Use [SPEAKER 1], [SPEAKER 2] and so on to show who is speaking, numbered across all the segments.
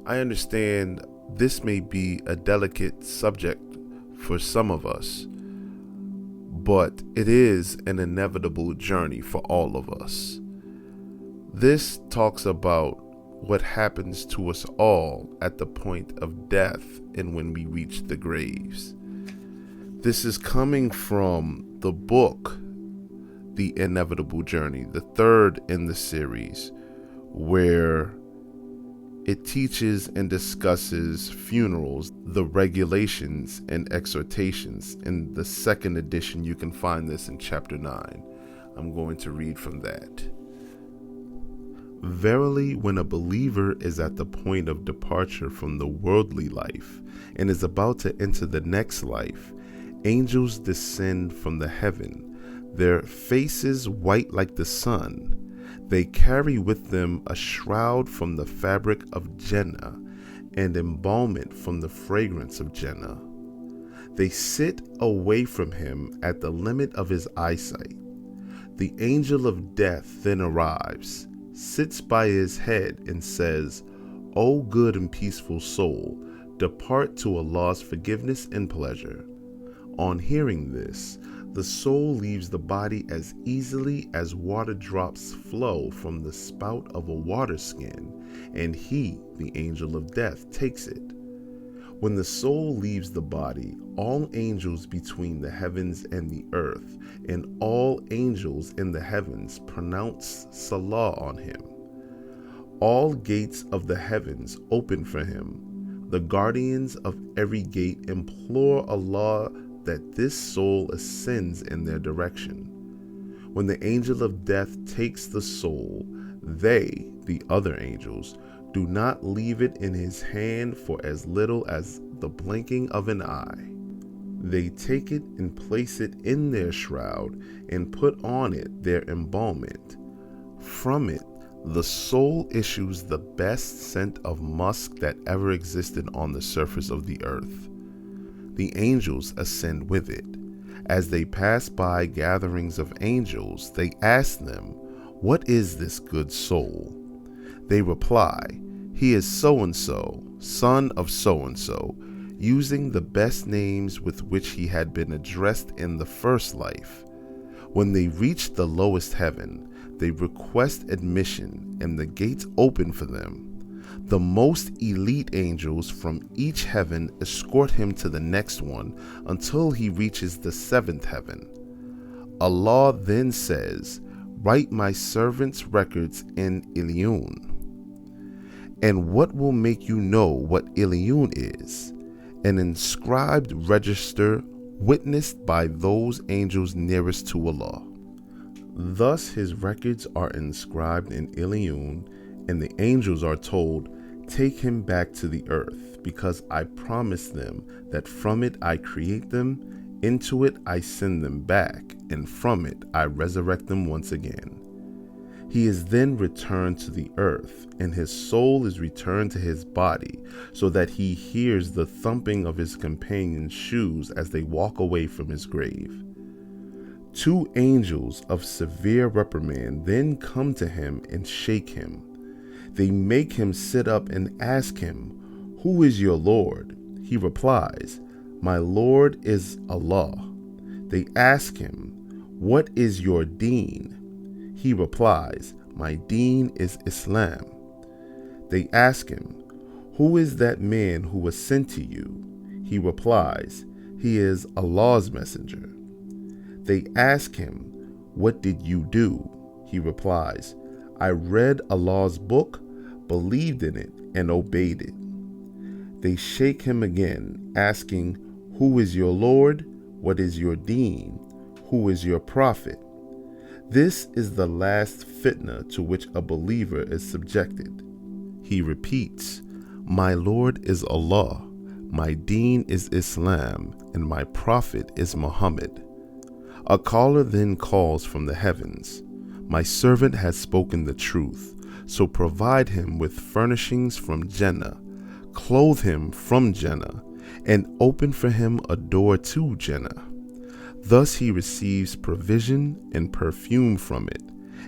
[SPEAKER 1] I understand this may be a delicate subject for some of us, but it is an inevitable journey for all of us. This talks about what happens to us all at the point of death and when we reach the graves. This is coming from the book, The Inevitable Journey, the third in the series, where it teaches and discusses funerals, the regulations and exhortations. In the second edition, you can find this in chapter 9. I'm going to read from that. Verily, when a believer is at the point of departure from the worldly life and is about to enter the next life, angels descend from the heaven, their faces white like the sun. They carry with them a shroud from the fabric of Jannah and embalmment from the fragrance of Jannah. They sit away from him at the limit of his eyesight. The angel of death then arrives, sits by his head and says, O good and peaceful soul, depart to Allah's forgiveness and pleasure. On hearing this, the soul leaves the body as easily as water drops flow from the spout of a water skin, and he, the angel of death, takes it. When the soul leaves the body, all angels between the heavens and the earth, and all angels in the heavens pronounce salah on him. All gates of the heavens open for him. The guardians of every gate implore Allah that this soul ascends in their direction. When the angel of death takes the soul, they, the other angels, do not leave it in his hand for as little as the blinking of an eye. They take it and place it in their shroud and put on it their embalmment. From it, the soul issues the best scent of musk that ever existed on the surface of the earth. The angels ascend with it. As they pass by gatherings of angels, they ask them, What is this good soul? They reply, He is so-and-so, son of so-and-so, using the best names with which he had been addressed in the first life. When they reach the lowest heaven, they request admission, and the gates open for them. The most elite angels from each heaven escort him to the next one until he reaches the seventh heaven. Allah then says, Write my servants' records in Ilion. And what will make you know what Ilion is? An inscribed register witnessed by those angels nearest to Allah. Thus his records are inscribed in Ilion, and the angels are told, Take him back to the earth, because I promised them that from it I create them, into it I send them back, and from it I resurrect them once again. He is then returned to the earth, and his soul is returned to his body, so that he hears the thumping of his companions' shoes as they walk away from his grave. Two angels of severe reprimand then come to him and shake him. They make him sit up and ask him, Who is your Lord? He replies, My Lord is Allah. They ask him, What is your deen? He replies, My deen is Islam. They ask him, Who is that man who was sent to you? He replies, He is Allah's messenger. They ask him, What did you do? He replies, I read Allah's book, believed in it, and obeyed it. They shake him again, asking, Who is your Lord? What is your deen? Who is your prophet? This is the last fitna to which a believer is subjected. He repeats, My Lord is Allah, my deen is Islam, and my prophet is Muhammad. A caller then calls from the heavens, My servant has spoken the truth, so provide him with furnishings from Jannah, clothe him from Jannah, and open for him a door to Jannah. Thus he receives provision and perfume from it,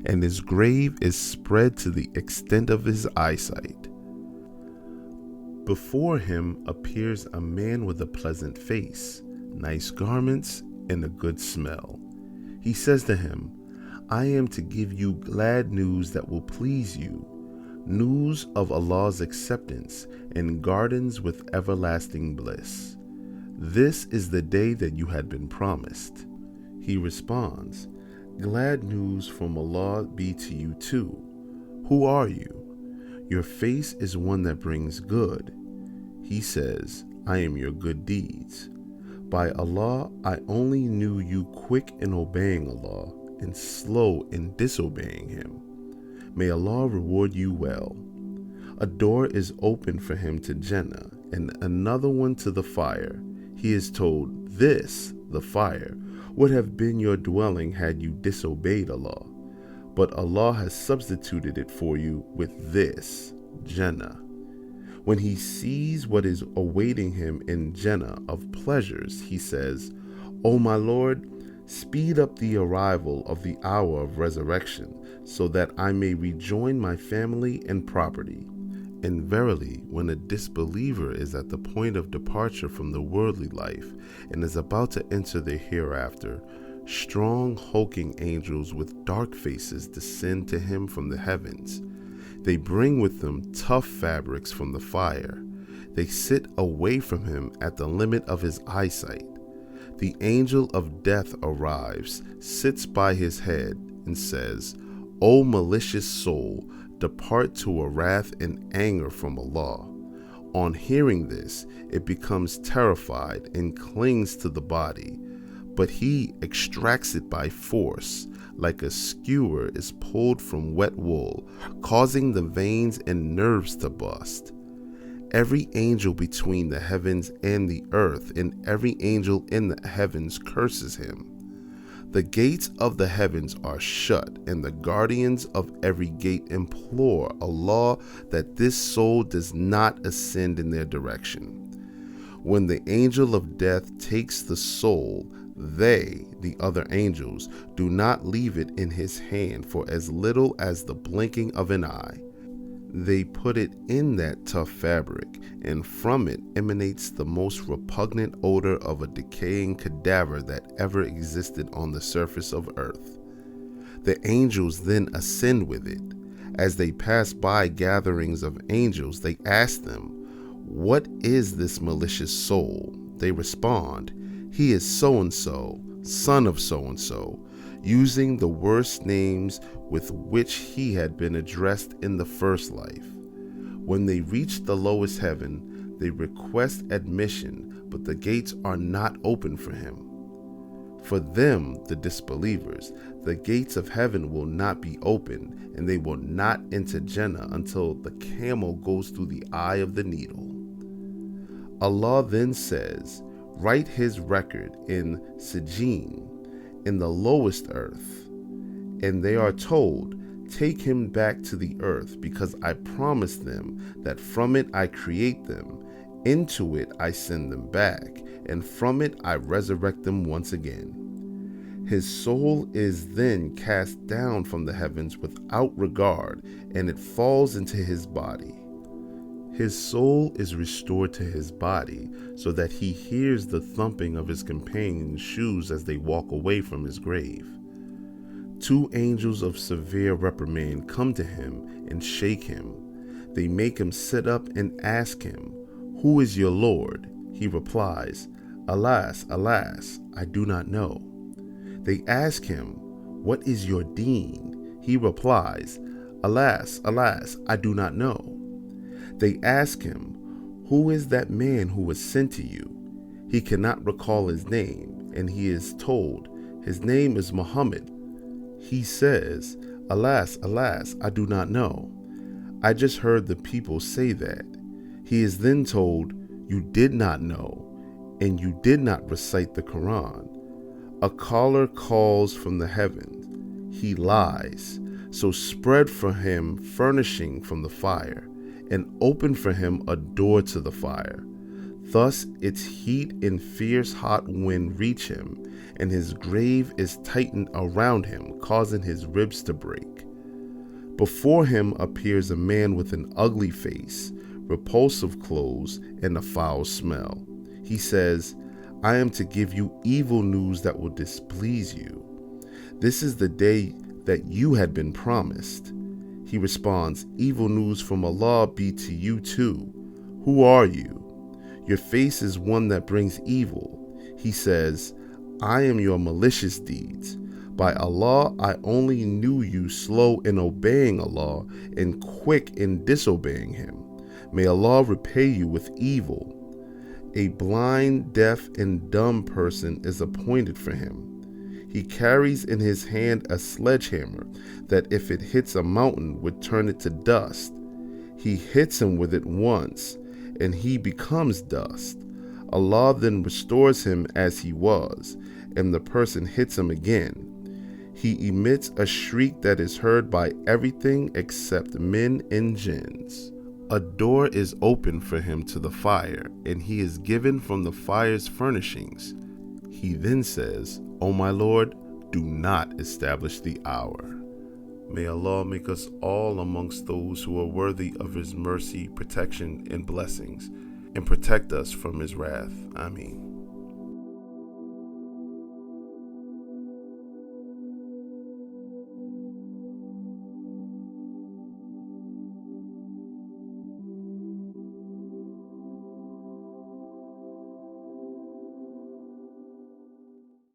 [SPEAKER 1] and his grave is spread to the extent of his eyesight. Before him appears a man with a pleasant face, nice garments, and a good smell. He says to him, I am to give you glad news that will please you, news of Allah's acceptance and gardens with everlasting bliss. This is the day that you had been promised. He responds, Glad news from Allah be to you too. Who are you? Your face is one that brings good. He says, I am your good deeds. By Allah, I only knew you quick in obeying Allah and slow in disobeying Him. May Allah reward you well. A door is opened for him to Jannah and another one to the fire. He is told, this, the fire, would have been your dwelling had you disobeyed Allah. But Allah has substituted it for you with this, Jannah. When he sees what is awaiting him in Jannah of pleasures, he says, O my Lord, speed up the arrival of the hour of resurrection, so that I may rejoin my family and property. And verily, when a disbeliever is at the point of departure from the worldly life and is about to enter the hereafter, strong hulking angels with dark faces descend to him from the heavens. They bring with them tough fabrics from the fire. They sit away from him at the limit of his eyesight. The angel of death arrives, sits by his head, and says, O malicious soul, depart to a wrath and anger from Allah. On hearing this, it becomes terrified and clings to the body, but he extracts it by force, like a skewer is pulled from wet wool, causing the veins and nerves to bust. Every angel between the heavens and the earth, and every angel in the heavens curses him. The gates of the heavens are shut, and the guardians of every gate implore Allah that this soul does not ascend in their direction. When the angel of death takes the soul, they, the other angels, do not leave it in his hand for as little as the blinking of an eye. They put it in that tough fabric, and from it emanates the most repugnant odor of a decaying cadaver that ever existed on the surface of earth. The angels then ascend with it. As they pass by gatherings of angels, they ask them, What is this malicious soul? They respond, He is so-and-so, son of so-and-so, using the worst names with which he had been addressed in the first life. When they reach the lowest heaven, they request admission, but the gates are not open for him. For them, the disbelievers, the gates of heaven will not be opened, and they will not enter Jannah until the camel goes through the eye of the needle. Allah then says, Write his record in Sijin, in the lowest earth. And they are told, Take him back to the earth, because I promised them that from it I create them, into it I send them back, and from it I resurrect them once again. His soul is then cast down from the heavens without regard, and it falls into his body. His soul is restored to his body, so that he hears the thumping of his companions' shoes as they walk away from his grave. Two angels of severe reprimand come to him and shake him. They make him sit up and ask him, Who is your Lord? He replies, Alas, alas, I do not know. They ask him, What is your deen? He replies, Alas, alas, I do not know. They ask him, Who is that man who was sent to you? He cannot recall his name, and he is told, His name is Muhammad. He says, Alas, alas, I do not know. I just heard the people say that. He is then told, You did not know, and you did not recite the Quran. A caller calls from the heavens. He lies. So spread for him furnishing from the fire, and open for him a door to the fire. Thus its heat and fierce hot wind reach him, and his grave is tightened around him, causing his ribs to break. Before him appears a man with an ugly face, repulsive clothes, and a foul smell. He says, I am to give you evil news that will displease you. This is the day that you had been promised. He responds, evil news from Allah be to you too. Who are you? Your face is one that brings evil. He says, I am your malicious deeds. By Allah, I only knew you slow in obeying Allah and quick in disobeying Him. May Allah repay you with evil. A blind, deaf, and dumb person is appointed for him. He carries in his hand a sledgehammer that if it hits a mountain would turn it to dust. He hits him with it once, and he becomes dust. Allah then restores him as he was, and the person hits him again. He emits a shriek that is heard by everything except men and jinns. A door is opened for him to the fire, and he is given from the fire's furnishings. He then says, O my Lord, do not establish the hour. May Allah make us all amongst those who are worthy of His mercy, protection, and blessings, and protect us from His wrath. Ameen.